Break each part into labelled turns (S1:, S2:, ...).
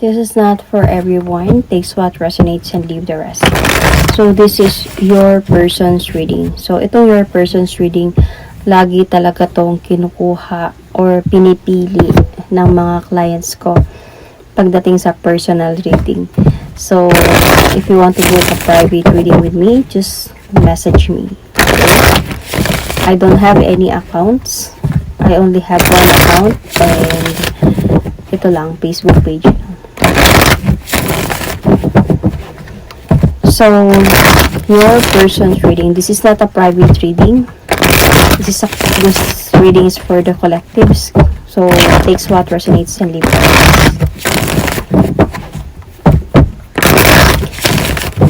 S1: This is not for everyone. Takes what resonates and leave the rest. So, this is your person's reading. So, itong your person's reading, lagi talaga tong kinukuha or pinipili ng mga clients ko pagdating sa personal reading. So, if you want to book a private reading with me, just message me. I don't have any accounts. I only have one account and ito lang, Facebook page lang. So, your person's reading. This is not a private reading. This reading is for the collectives. So, takes what resonates and leave it.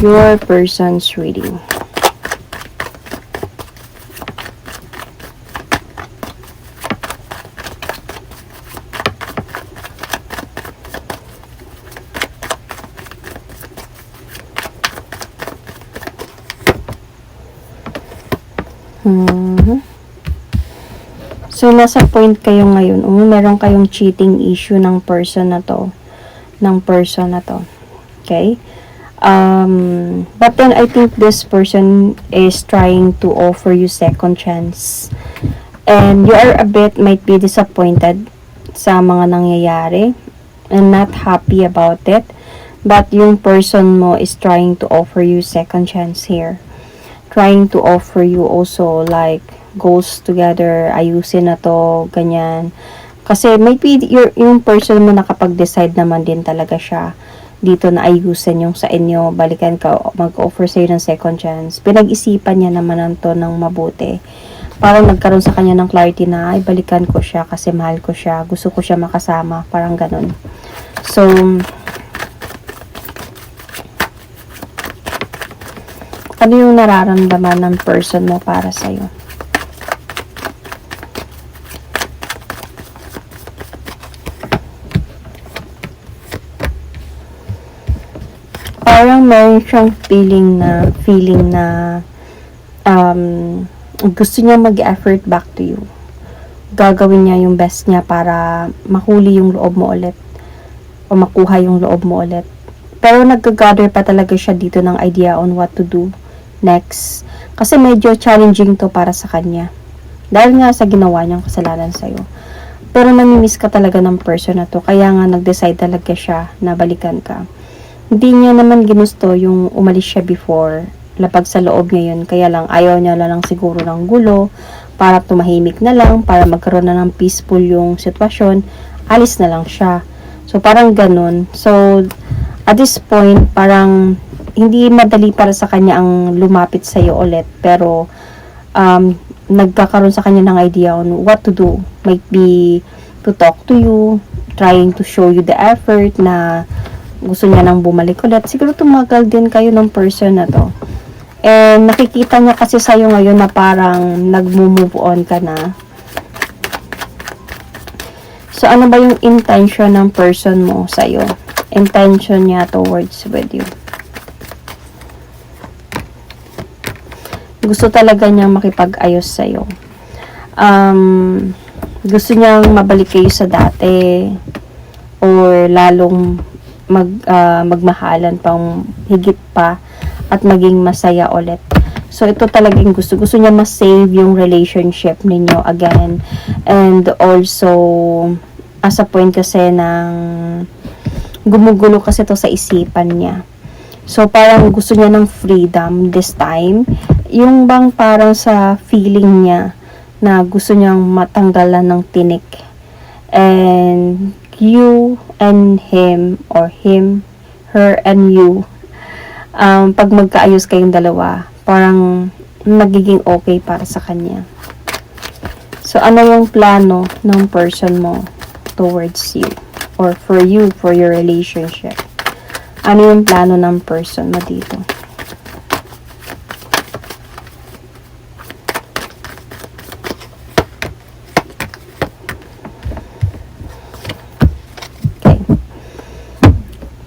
S1: Your person's reading. So, nasa point kayo ngayon. Meron kayong cheating issue ng person na to. Okay? But then, I think this person is trying to offer you second chance. And you are might be disappointed sa mga nangyayari and not happy about it. But yung person mo is trying to offer you second chance here. Trying to offer you also like goals together, ayusin na to, ganyan. Kasi maybe yung person mo nakapag-decide naman din talaga siya dito na ayusin yung sa inyo, balikan ka, mag-offer sa'yo ng second chance. Pinag-isipan niya naman to ng mabuti. Parang nagkaroon sa kanya ng clarity na, ay balikan ko siya kasi mahal ko siya, gusto ko siya makasama, parang ganun. So, ano yung nararamdaman ng person mo para sa'yo? Parang meron siyang feeling na gusto niya mag-effort back to you. Gagawin niya yung best niya para mahuli yung loob mo ulit o makuha yung loob mo ulit. Pero nag-gather pa talaga siya dito ng idea on what to do next. Kasi medyo challenging to para sa kanya. Dahil nga sa ginawa niyang kasalanan sa'yo. Pero namimiss ka talaga ng person na to. Kaya nga nag-decide talaga siya na balikan ka. Hindi niya naman ginusto yung umalis siya before. Lapag sa loob ngayon. Kaya lang ayaw niya lang siguro ng gulo. Para tumahimik na lang. Para magkaroon na ng peaceful yung sitwasyon. Alis na lang siya. So parang ganun. So at this point parang hindi madali para sa kanya ang lumapit sa iyo ulit, pero nagkakaroon sa kanya ng idea on what to do. Might be to talk to you, trying to show you the effort na gusto niya nang bumalik ulit. Siguro tumagal din kayo ng person na to. And nakikita niya kasi sa iyo ngayon na parang nag-move on ka na. So ano ba yung intention ng person mo sa iyo? Intention niya towards with you. Gusto talaga niyang makipag-ayos sa'yo. Gusto niyang mabalik kayo sa dati or lalong magmahalan pang higit pa at maging masaya ulit. So, ito talagang gusto niya ma-save yung relationship ninyo again. And also, as a point kasi ng gumugulo kasi to sa isipan niya. So, parang gusto niya ng freedom this time. Yung bang parang sa feeling niya na gusto niyang matanggalan ng tinik. And you and him, or him, her and you, pag magkaayos kayong dalawa, parang nagiging okay para sa kanya. So, ano yung plano ng person mo towards you? Or for you, for your relationship? Ano yung plano ng person mo dito? Okay.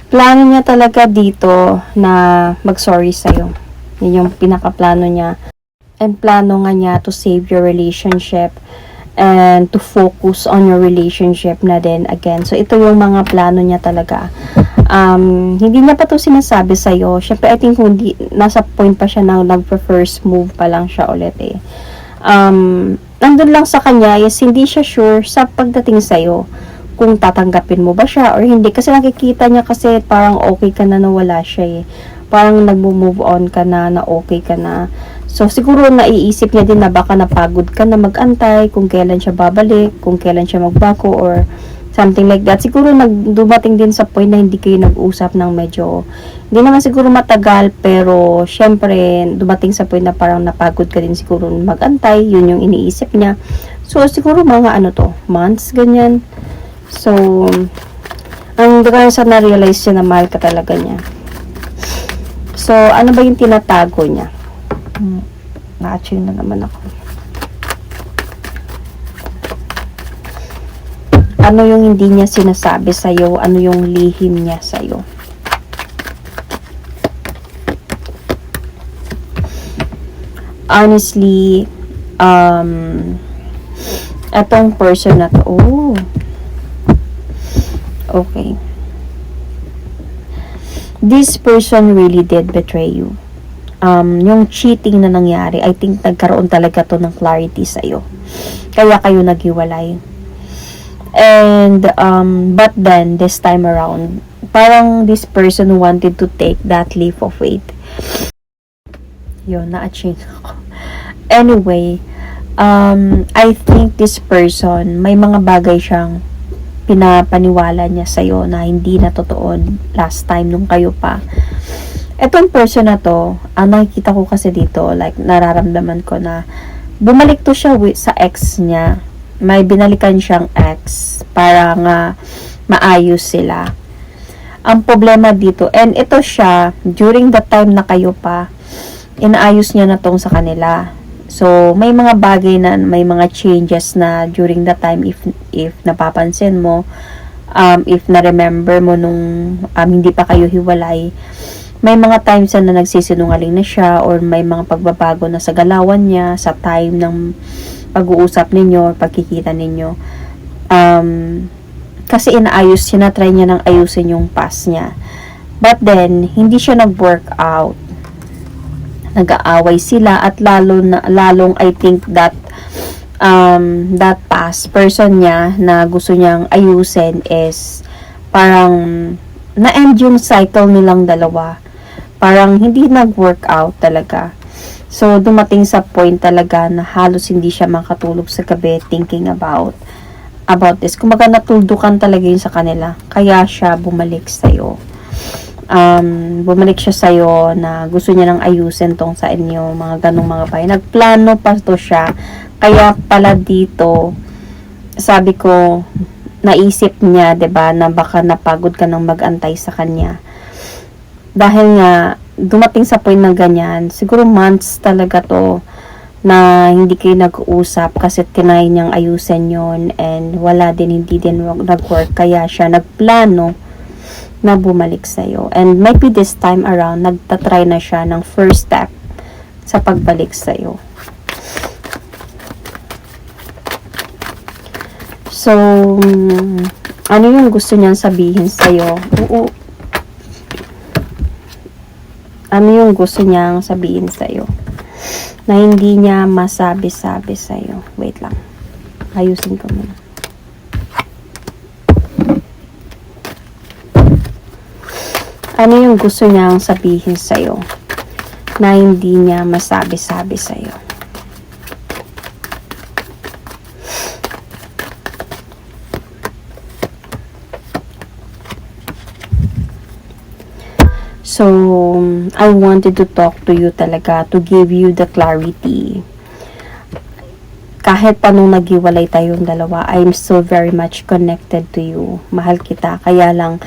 S1: Plano niya talaga dito na mag-sorry sa'yo. Yun yung pinaka-plano niya. And plano nga niya to save your relationship. and to focus on your relationship na din again. So, ito yung mga plano niya talaga. Hindi niya pa to sinasabi sa'yo. Syempre, I think hindi, nasa point pa siya na nag-first move pa lang siya ulit eh. Nandun lang sa kanya is hindi siya sure sa pagdating sa'yo kung tatanggapin mo ba siya or hindi. Kasi nakikita niya kasi parang okay ka na wala siya eh. Parang nag-move on ka na okay ka na. So, siguro naiisip niya din na baka napagod ka na mag-antay kung kailan siya babalik, kung kailan siya magbago or something like that. Siguro dumating din sa point na hindi kayo nag-usap ng medyo, hindi naman siguro matagal, pero syempre, dumating sa point na parang napagod ka din siguro mag-antay, yun yung iniisip niya. So, siguro mga months, ganyan. So, ang dahil sa na-realize niya na mahal ka talaga niya. So, ano ba yung tinatago niya? Na-achieve na naman ako. Ano yung hindi niya sinasabi sa'yo? Ano yung lihim niya sa'yo? Honestly, etong person na to, okay. This person really did betray you. Yung cheating na nangyari, I think nagkaroon talaga to ng clarity sa'yo. Kaya kayo naghiwalay. And, but then, this time around, parang this person wanted to take that leap of faith. Yun, na-achieve ako. Anyway, I think this person, may mga bagay siyang pinapaniwala niya sa'yo na hindi na totoo last time nung kayo pa. Etong person na to, ang nakikita ko kasi dito, like, nararamdaman ko na bumalik to siya sa ex niya. May binalikan siyang ex para nga maayos sila. Ang problema dito, and ito siya, during the time na kayo pa, inaayos niya na tong sa kanila. So, may mga bagay na, may mga changes na during the time, if napapansin mo, if na-remember mo nung hindi pa kayo hiwalay, may mga times na nagsisinungaling na siya or may mga pagbabago na sa galawan niya, sa time ng pag-uusap ninyo, pagkikita ninyo. Kasi inaayos siya, na-try niya nang ayusin yung past niya. But then, hindi siya nag-work out. Nag-aaway sila at lalong I think that that past person niya na gusto niyang ayusin is parang na-end yung cycle nilang dalawa. Parang hindi nag-work out talaga. So, dumating sa point talaga na halos hindi siya makatulog sa gabi thinking about this. Kumbaga natuldukan talaga yun sa kanila. Kaya siya bumalik sa'yo. Bumalik siya sa'yo na gusto niya nang ayusin tong sa inyo, mga ganong mga bagay. Nagplano pa to siya. Kaya pala dito, sabi ko, naisip niya, 'di ba, na baka napagod ka nang mag-antay sa kanya. Dahil nga, dumating sa point ng ganyan, siguro months talaga to na hindi kayo nag-uusap kasi tinay niyang ayusin yon and hindi din nag-work. Kaya siya nagplano na bumalik sa'yo. And maybe this time around, nagtatry na siya ng first step sa pagbalik sa'yo. So, ano yung gusto niyang sabihin sa'yo? Ano yung gusto niyang sabihin sa'yo? Na hindi niya masabi-sabi sa'yo. Wait lang. Ayusin ko muna. Ano yung gusto niyang sabihin sa'yo? Na hindi niya masabi-sabi sa'yo? So, I wanted to talk to you talaga to give you the clarity. Kahit pa nung naghiwalay tayong dalawa, I'm still very much connected to you. Mahal kita. Kaya lang,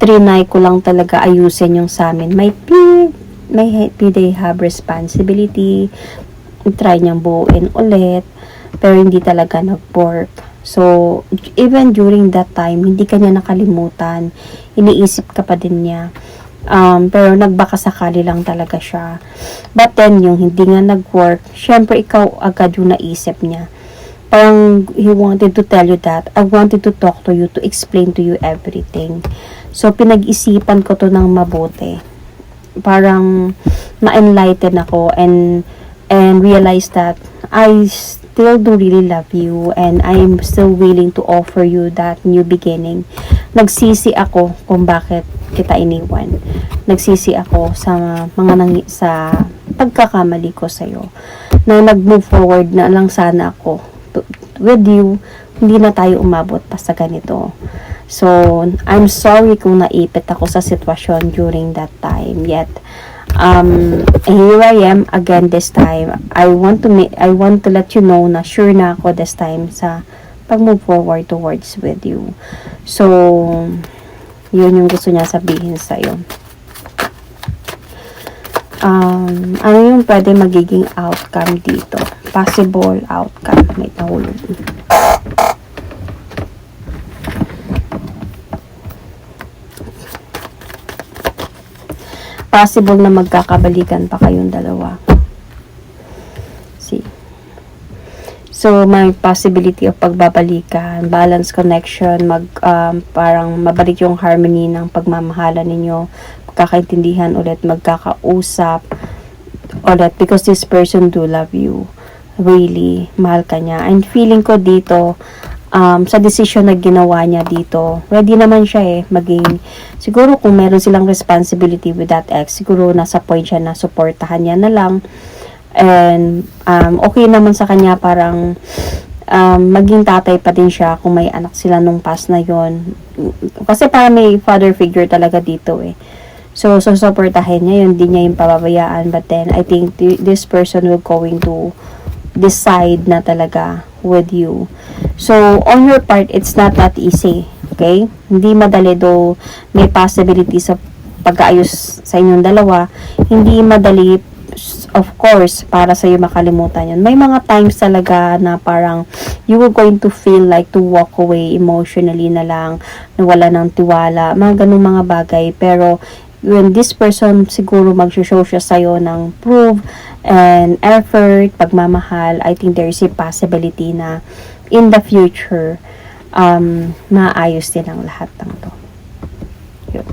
S1: trinay ko lang talaga ayusin yung sa amin. May they have responsibility. Try niyang buuin ulit. Pero hindi talaga nag-work. So, even during that time, hindi ka niya nakalimutan. Iniisip ka pa din niya. Pero nagbaka sakali lang talaga siya. But then, yung hindi nga nag-work, syempre ikaw agad yung naisip niya. parang he wanted to tell you that I wanted to talk to you, to explain to you everything. So, pinag-isipan ko to ng mabuti. Parang na-enlighten ako and realize that I still do really love you and I'm still willing to offer you that new beginning. Nagsisi ako kung bakit kita iniwan. Nagsisi ako sa sa pagkakamali ko sa'yo. Na nag-move forward na lang sana ako with you, hindi na tayo umabot pa sa ganito. So, I'm sorry kung naipit ako sa sitwasyon during that time. Yet, here I am again this time. I want to let you know na sure na ako this time sa pag-move forward towards with you. So, yun yung gusto niya sabihin sa'yo. Ano yung pwede magiging outcome dito? Possible outcome. May nahulog. Possible na magkakabalikan pa kayong dalawa. See. So, may possibility of pagbabalikan, balance connection, parang mabalik yung harmony ng pagmamahalan ninyo, magkakaintindihan ulit, magkakausap ulit, because this person do love you. Really, mahal ka niya. And feeling ko dito, sa decision na ginawa niya dito, ready naman siya maging, siguro kung meron silang responsibility with that ex, siguro nasa point siya na supportahan niya na lang, and okay naman sa kanya, parang maging tatay pa din siya kung may anak sila nung past na yon, kasi parang may father figure talaga dito so supportahin niya yun, hindi niya yung pababayaan. But then I think this person will going to decide na talaga with you. So, on your part, it's not that easy. Okay? Hindi madali, though may possibility sa pag-aayos sa inyong dalawa. Hindi madali, of course, para sa'yo makalimutan yun. May mga times talaga na parang you were going to feel like to walk away emotionally na lang, na wala ng tiwala, mga ganung mga bagay. Pero, when this person siguro mag-show siya sa'yo ng proof and effort, pagmamahal, I think there is a possibility na in the future, maayos din ang lahat ng to. Yun.